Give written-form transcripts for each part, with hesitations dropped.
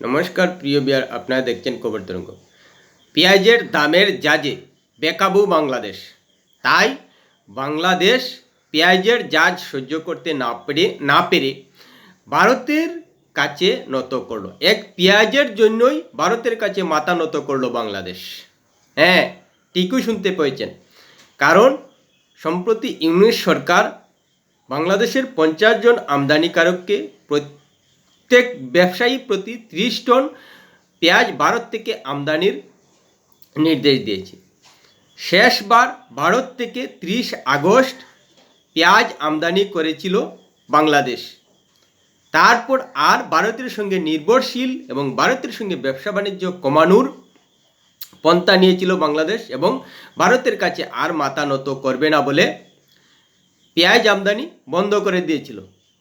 নমস্কার প্রিয় বিয়ার, আপনারা দেখছেন খবর তরঙ্গ। পেঁয়াজের দামের জাজে বেকাবু বাংলাদেশ। তাই বাংলাদেশ পেঁয়াজের জাজ সহ্য করতে না পেরে ভারতের কাছে নত করলো। এক পেঁয়াজের জন্যই ভারতের কাছে মাথা নত করলো বাংলাদেশ। হ্যাঁ, ঠিকই শুনতে পেয়েছেন। কারণ সম্প্রতি ইউনিট সরকার বাংলাদেশের 50 জন আমদানিকারককে প্রত্যেক ব্যবসায়ী প্রতি 30 টন পেঁয়াজ ভারত থেকে আমদানির নির্দেশ দিয়েছে। শেষবার ভারত থেকে 30 আগস্ট পেঁয়াজ আমদানি করেছিল বাংলাদেশ। তারপর আর ভারতের সঙ্গে নির্ভরশীল এবং ভারতের সঙ্গে ব্যবসা বাণিজ্য কমানোর পন্থা নিয়েছিল বাংলাদেশ এবং ভারতের কাছে আর মাথা নত করবে না বলে পেঁয়াজ আমদানি বন্ধ করে দিয়েছিল।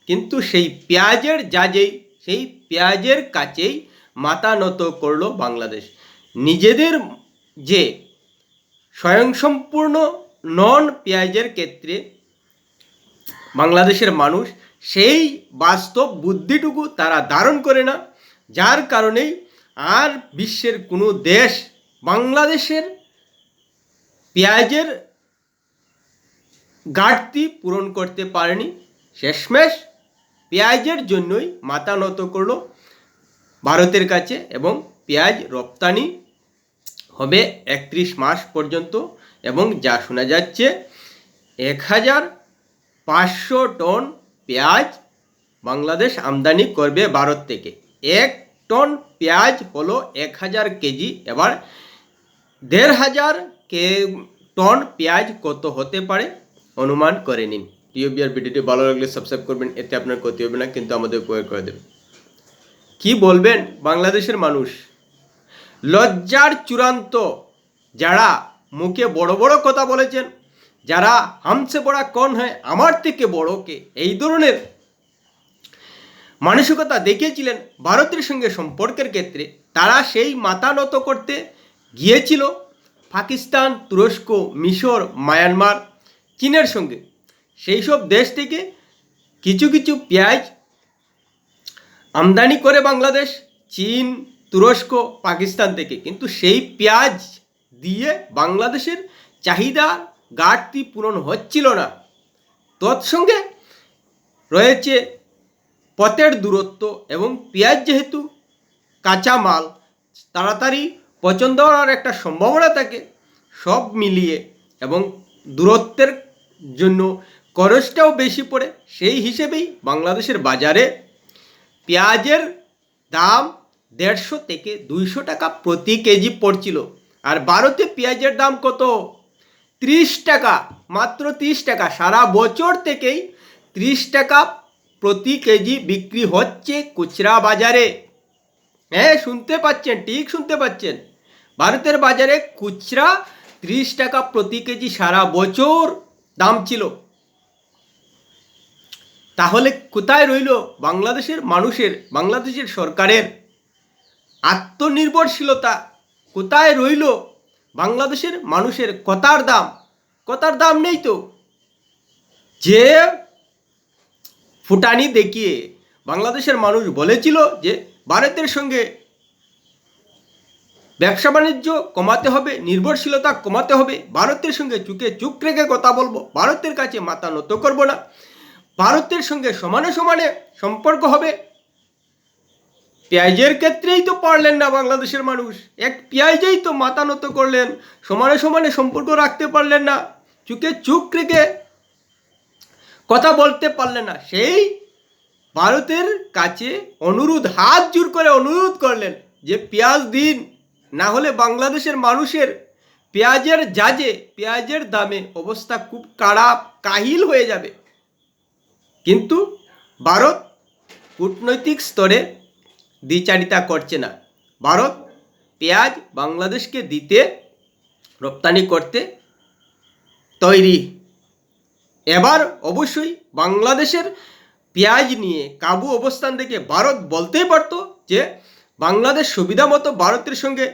কিন্তু সেই পেঁয়াজের জাজেই, সেই পেঁয়াজের কাছেই মাথা নত করলো বাংলাদেশ। নিজেদের যে স্বয়ংসম্পূর্ণ নন পেঁয়াজের ক্ষেত্রে বাংলাদেশের মানুষ সেই বাস্তব বুদ্ধিটুকু তারা ধারণ করে না, যার কারণেই আর বিশ্বের কোনো দেশ বাংলাদেশের পেঁয়াজের ঘাটতি পূরণ করতে পারেনি। শেষমেশ পেঁয়াজের জন্যই মাথা নত করলো ভারতের কাছে এবং পেঁয়াজ রপ্তানি হবে 31 মাস পর্যন্ত এবং যা শোনা যাচ্ছে 1500 টন পেঁয়াজ বাংলাদেশ আমদানি করবে ভারত থেকে। 1 টন পেঁয়াজ হলো 1000 কেজি। এবার 1500 টন পেঁয়াজ কত হতে পারে অনুমান করে নিন। প্রিয় বিয়ার, ভিডিওটি ভালো লাগলে সাবস্ক্রাইব করবেন, এতে আপনার ক্ষতি হবে না কিন্তু আমাদের উপকার করে দেবেন। কি বলবেন বাংলাদেশের মানুষ? লজ্জার চূড়ান্ত। যারা মুখে বড় বড় কথা বলেছেন, যারা হামসে বড়া কন হয়, আমার থেকে বড় কে, এই ধরনের মানসিকতা দেখিয়েছিলেন ভারতের সঙ্গে সম্পর্কের ক্ষেত্রে, তারা সেই মাথা নত করতে গিয়েছিল পাকিস্তান, তুরস্ক, মিশর, মায়ানমার, চীনের সঙ্গে। সেই সব দেশ থেকে কিছু কিছু পেঁয়াজ আমদানি করে বাংলাদেশ, চীন, তুরস্ক, পাকিস্তান থেকে। কিন্তু সেই পেঁয়াজ দিয়ে বাংলাদেশের চাহিদা ঘাটতি পূরণ হচ্ছিল না। তৎসঙ্গে রয়েছে পথের দূরত্ব এবং পেঁয়াজ যেহেতু কাঁচা মাল, তাড়াতাড়ি পছন্দ হওয়ার একটা সম্ভাবনা থাকে। সব মিলিয়ে এবং দূরত্বের জন্য খরচটাও বেশি পড়ে। সেই হিসেবেই বাংলাদেশের বাজারে পেঁয়াজের দাম 150 থেকে 200 টাকা প্রতি কেজি পড়ছিল। আর ভারতে পেঁয়াজের দাম কত? 30 টাকা, মাত্র 30 টাকা। সারা বছর থেকেই 30 টাকা প্রতি কেজি বিক্রি হচ্ছে খুচরা বাজারে। হ্যাঁ, শুনতে পাচ্ছেন, ঠিক শুনতে পাচ্ছেন। ভারতের বাজারে খুচরা 30 টাকা প্রতি কেজি সারা বছর দাম ছিল। তাহলে কোথায় রইল বাংলাদেশের মানুষের, বাংলাদেশের সরকারের আত্মনির্ভরশীলতা? কোথায় রইল বাংলাদেশের মানুষের কথার দাম? কথার দাম নেই তো। যে ফুটানি দেখিয়ে বাংলাদেশের মানুষ বলেছিল যে ভারতের সঙ্গে ব্যবসা বাণিজ্য কমাতে হবে, নির্ভরশীলতা কমাতে হবে, ভারতের সঙ্গে চুকে চুক রেখে কথা বলবো, ভারতের কাছে মাথা নত করবো না, ভারতের সঙ্গে সমানে সমানে সম্পর্ক হবে। পেঁয়াজের ক্ষেত্রেই তো পারলেন না বাংলাদেশের মানুষ। এক পেঁয়াজেই তো মাথা নত করলেন, সমানে সমানে সম্পর্ক রাখতে পারলেন না, চুকে চুক রেখে কথা বলতে পারলেন না। সেই ভারতের কাছে অনুরোধ, হাত জোর করে অনুরোধ করলেন যে পেঁয়াজ দিন, না হলে বাংলাদেশের মানুষের পেঁয়াজের জাজে, পেঁয়াজের দামে অবস্থা খুব খারাপ, কাহিল হয়ে যাবে। কিন্তু ভারত কূটনৈতিক স্তরে দ্বিচারিতা করছে না। ভারত পেঁয়াজ বাংলাদেশকে দিতে, রপ্তানি করতে তৈরি। এবার অবশ্যই বাংলাদেশের পেঁয়াজ নিয়ে কাবু অবস্থান থেকে ভারত বলতেই পারত যে বাংলাদেশ সুবিধা মতো ভারতের সঙ্গে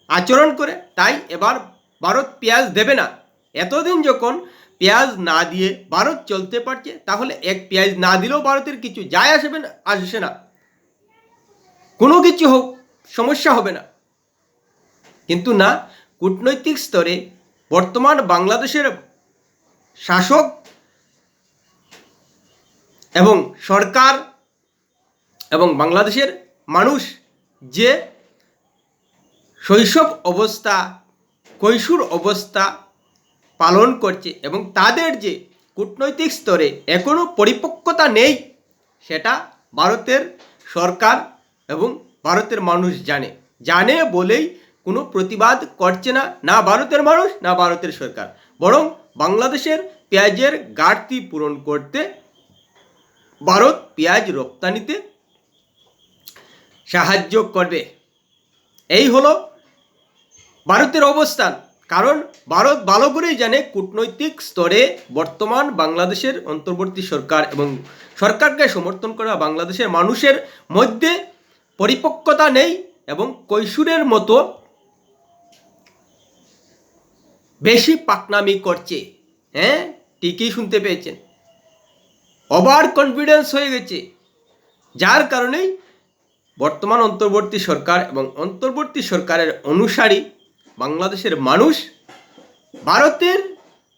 আচরণ করে, তাই এবার ভারত পেঁয়াজ দেবে না। এতদিন যখন পেঁয়াজ না দিয়ে ভারত চলতে পারছে, তাহলে এক পেঁয়াজ না দিলেও ভারতের কিছু যায় আসে না। কোনো কিছু সমস্যা হবে না। কিন্তু না, কূটনৈতিক স্তরে বর্তমান বাংলাদেশের শাসক এবং সরকার এবং বাংলাদেশের মানুষ যে শৈশব অবস্থা, কৈশোর অবস্থা পালন করছে এবং তাদের যে কূটনৈতিক স্তরে এখনও পরিপক্কতা নেই, সেটা ভারতের সরকার এবং ভারতের মানুষ জানে বলেই কোনো প্রতিবাদ করছে না, না ভারতের মানুষ না ভারতের সরকার। বরং বাংলাদেশের পেঁয়াজের ঘাটতি পূরণ করতে ভারত পেঁয়াজ রপ্তানিতে সাহায্য করবে। এই হলো ভারতের অবস্থান। কারণ ভারত ভালো করেই জানে কূটনৈতিক স্তরে বর্তমান বাংলাদেশের অন্তর্বর্তী সরকার এবং সরকারকে সমর্থন করা বাংলাদেশের মানুষের মধ্যে পরিপক্কতা নেই এবং কৈশোরের মতো বেশি পাকনামি করছে। হ্যাঁ, ঠিকই শুনতে পেয়েছেন, ওভার কনফিডেন্স হয়ে গেছে, যার কারণেই বর্তমান অন্তর্বর্তী সরকার এবং অন্তর্বর্তী সরকারের অনুসারী বাংলাদেশের মানুষ ভারতের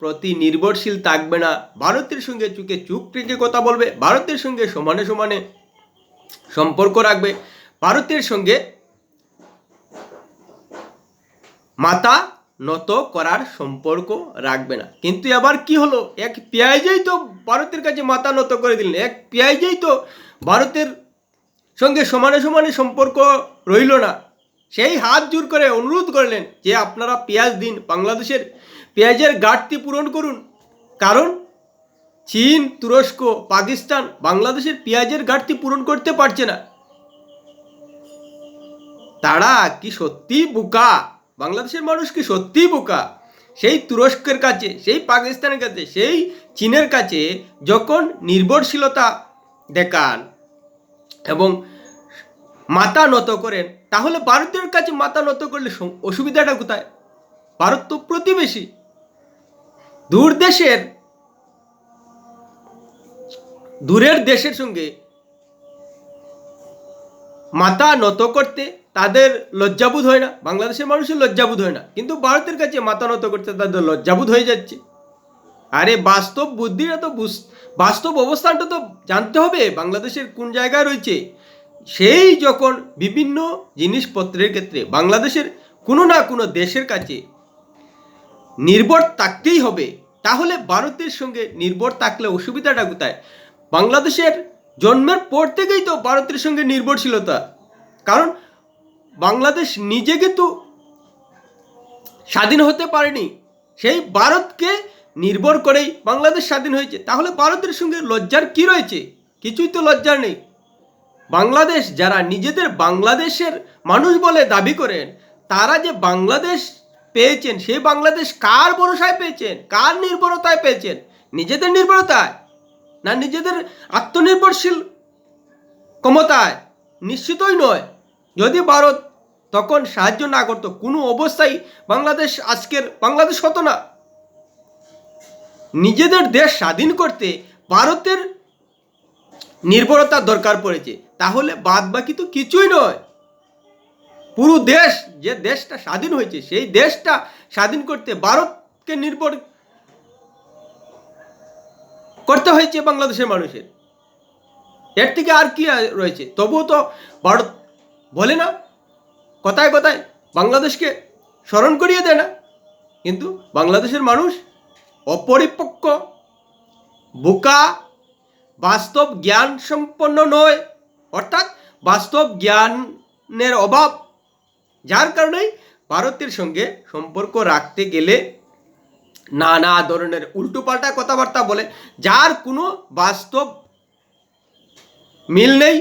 প্রতি নির্ভরশীল থাকবে না, ভারতের সঙ্গে চোখে চোখ রেখে কথা বলবে, ভারতের সঙ্গে সমানে সমানে সম্পর্ক রাখবে, ভারতের সঙ্গে মাথা নত করার সম্পর্ক রাখবে না। কিন্তু আবার কি হলো, এক পেঁয়াজেই তো ভারতের কাছে মাথা নত করে দিলেন, এক পেঁয়াজেই তো ভারতের সঙ্গে সমানে সমানে সম্পর্ক রইল না। সেই হাত জোর করে অনুরোধ করলেন যে আপনারা পেঁয়াজ দিন, বাংলাদেশের পেঁয়াজের ঘাটতি পূরণ করুন। কারণ চীন, তুরস্ক, পাকিস্তান বাংলাদেশের পেঁয়াজের ঘাটতি পূরণ করতে পারছে না। তারা কি সত্যি বোকা? বাংলাদেশের মানুষ কি সত্যি বোকা? সেই তুরস্কের কাছে, সেই পাকিস্তানের কাছে, সেই চীনের কাছে যখন নির্ভরশীলতা দেখান এবং মাথা নত করেন, তাহলে ভারতের কাছে মাথা নত করলে অসুবিধাটা কোথায়? ভারত তো প্রতিবেশী। দূরের দেশের সঙ্গে মাথা নত করতে তাদের লজ্জাবোধ হয় না, বাংলাদেশের মানুষের লজ্জাবোধ হয় না, কিন্তু ভারতের কাছে মাথা নত করতে তাদের লজ্জাবোধ হয়ে যাচ্ছে। আরে বাস্তব বুদ্ধিটা তো বাস্তব অবস্থানটা তো জানতে হবে বাংলাদেশের কোন জায়গায় রয়েছে। সেই যখন বিভিন্ন জিনিসপত্রের ক্ষেত্রে বাংলাদেশের কোনো না কোনো দেশের কাছে নির্ভর থাকতেই হবে, তাহলে ভারতের সঙ্গে নির্ভর থাকলে অসুবিধাটা কোথায়? বাংলাদেশের জন্মের পর থেকেই তো ভারতের সঙ্গে নির্ভরশীলতা। কারণ বাংলাদেশ নিজে কিন্তু স্বাধীন হতে পারেনি, সেই ভারতকে নির্ভর করেই বাংলাদেশ স্বাধীন হয়েছে। তাহলে ভারতের সঙ্গে লজ্জার কি রয়েছে? কিছুই তো লজ্জার নেই। বাংলাদেশ যারা নিজেদের বাংলাদেশের মানুষ বলে দাবি করেন, তারা যে বাংলাদেশ পেয়েছেন, সেই বাংলাদেশ কার ভরসায় পেয়েছেন, কার নির্ভরতায় পেয়েছেন? নিজেদের নির্ভরতায় না নিজেদের আত্মনির্ভরশীল ক্ষমতায়? নিশ্চিতই নয়। যদি ভারত তখন সাহায্য না করতো, কোনো অবস্থায় বাংলাদেশ আজকের বাংলাদেশ হতো না। নিজেদের দেশ স্বাধীন করতে ভারতের নির্ভরতার দরকার পড়েছে, তাহলে বাদ বাকি তো কিছুই নয়। পুরো দেশ, যে দেশটা স্বাধীন হয়েছে, সেই দেশটা স্বাধীন করতে ভারতকে নির্ভর করতে হয়েছে বাংলাদেশের মানুষের। এর থেকে আর কি রয়েছে? তবুও তো ভারত বলে না, কথায় কথায় বাংলাদেশকে স্মরণ করিয়ে দেয় না। কিন্তু বাংলাদেশের মানুষ অপরিপক্ক, বোকা, বাস্তব জ্ঞান সম্পন্ন নয়, অর্থাৎ বাস্তব জ্ঞানের অভাব, যার কারণেই ভারতের সঙ্গে সম্পর্ক রাখতে গেলে নানা ধরনের উল্টোপাল্টা কথাবার্তা বলে, যার কোনো বাস্তব মিল নেই।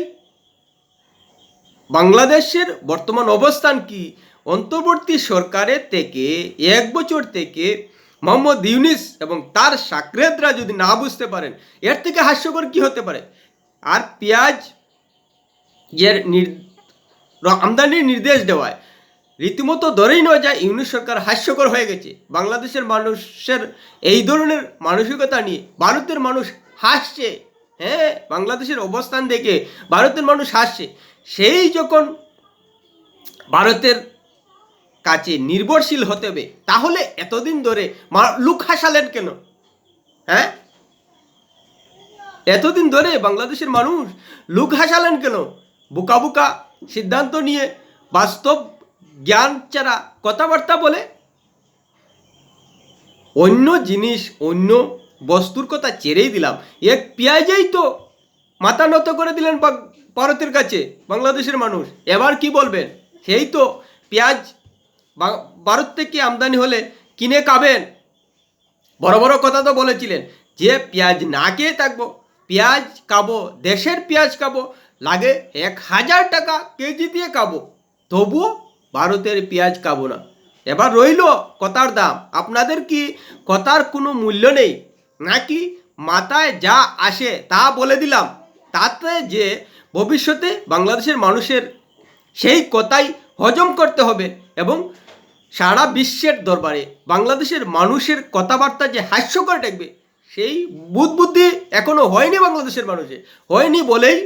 বাংলাদেশের বর্তমান অবস্থান কি? অন্তর্বর্তী সরকারের থেকে 1 বছর থেকে মোহাম্মদ ইউনূস এবং তার সাকরেদরা যদি না বুঝতে পারেন, এর থেকে হাস্যকর কি হতে পারে? আর পেঁয়াজ এর আমদানির নির্দেশ দেওয়ায় রীতিমতো ধরেই নেওয়া যায় ইউনূস সরকার হাস্যকর হয়ে গেছে। বাংলাদেশের মানুষের এই ধরনের মানসিকতা নিয়ে ভারতের মানুষ হাসছে। হ্যাঁ, বাংলাদেশের অবস্থান দেখে ভারতের মানুষ হাসছে। সেই যখন ভারতের কাছে নির্ভরশীল হতে হবে, তাহলে এতদিন ধরে লুক হাসালেন কেন? হ্যাঁ, এতদিন ধরে বাংলাদেশের মানুষ লুক হাসালেন কেন? বোকা বোকা সিদ্ধান্ত নিয়ে বাস্তব জ্ঞান ছাড়া কথাবার্তা বলে। অন্য জিনিস, অন্য বস্তুর কথা ছেড়েই দিলাম, এক পেঁয়াজেই তো মাথা নত করে দিলেন ভারতের কাছে বাংলাদেশের মানুষ। এবার কি বলবেন? সেই তো পেঁয়াজ ভারত থেকে আমদানি হলে কিনে খাবেন, বড় বড় কথা তো বলেছিলেন যে পেঁয়াজ না খেয়ে থাকবো, পেঁয়াজ খাবো, দেশের পেঁয়াজ খাবো, লাগে 1000 টাকা কেজি দিয়ে খাবো, তবুও ভারতের পেঁয়াজ খাবো না। এবার রইল কথার দাম। আপনাদের কি কথার কোনো মূল্য নেই নাকি? মাথায় যা আসে তা বলে দিলাম, তাতে যে ভবিষ্যতে বাংলাদেশের মানুষের সেই কথাই হজম করতে হবে এবং সারা বিশ্বের দরবারে বাংলাদেশের মানুষের কথাবার্তা যে হাস্যকর দেখবে, সেই বুদ্ধি এখনো হয়নি বাংলাদেশের মানুষের। হয়নি বলেই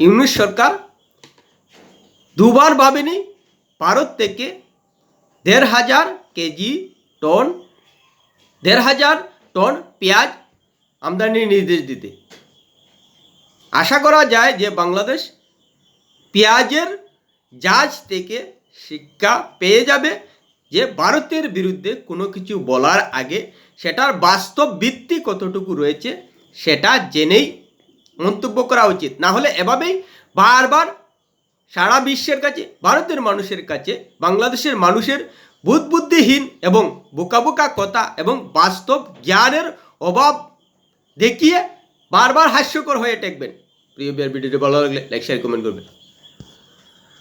ইউনূস সরকার দুবার ভাবেনি ভারত থেকে 1,500 টন পেঁয়াজ আমদানির নির্দেশ দিতে। আশা করা যায় যে বাংলাদেশ পেঁয়াজের জাজ থেকে শিক্ষা পেয়ে যাবে যে ভারতের বিরুদ্ধে কোনো কিছু বলার আগে সেটার বাস্তব ভিত্তি কতটুকু রয়েছে সেটা জেনেই মন্তব্য করা উচিত। না হলে এভাবেই বারবার সারা বিশ্বের কাছে, ভারতের মানুষের কাছে বাংলাদেশের মানুষের বুদ্ধিহীন এবং বোকা বোকা কথা এবং বাস্তব জ্ঞানের অভাব দেখিয়ে বারবার হাস্যকর হয়ে টেকবেন। প্রিয় ভিডিওটি ভালো লাগলে লাইক শেয়ার কমেন্ট করবেন।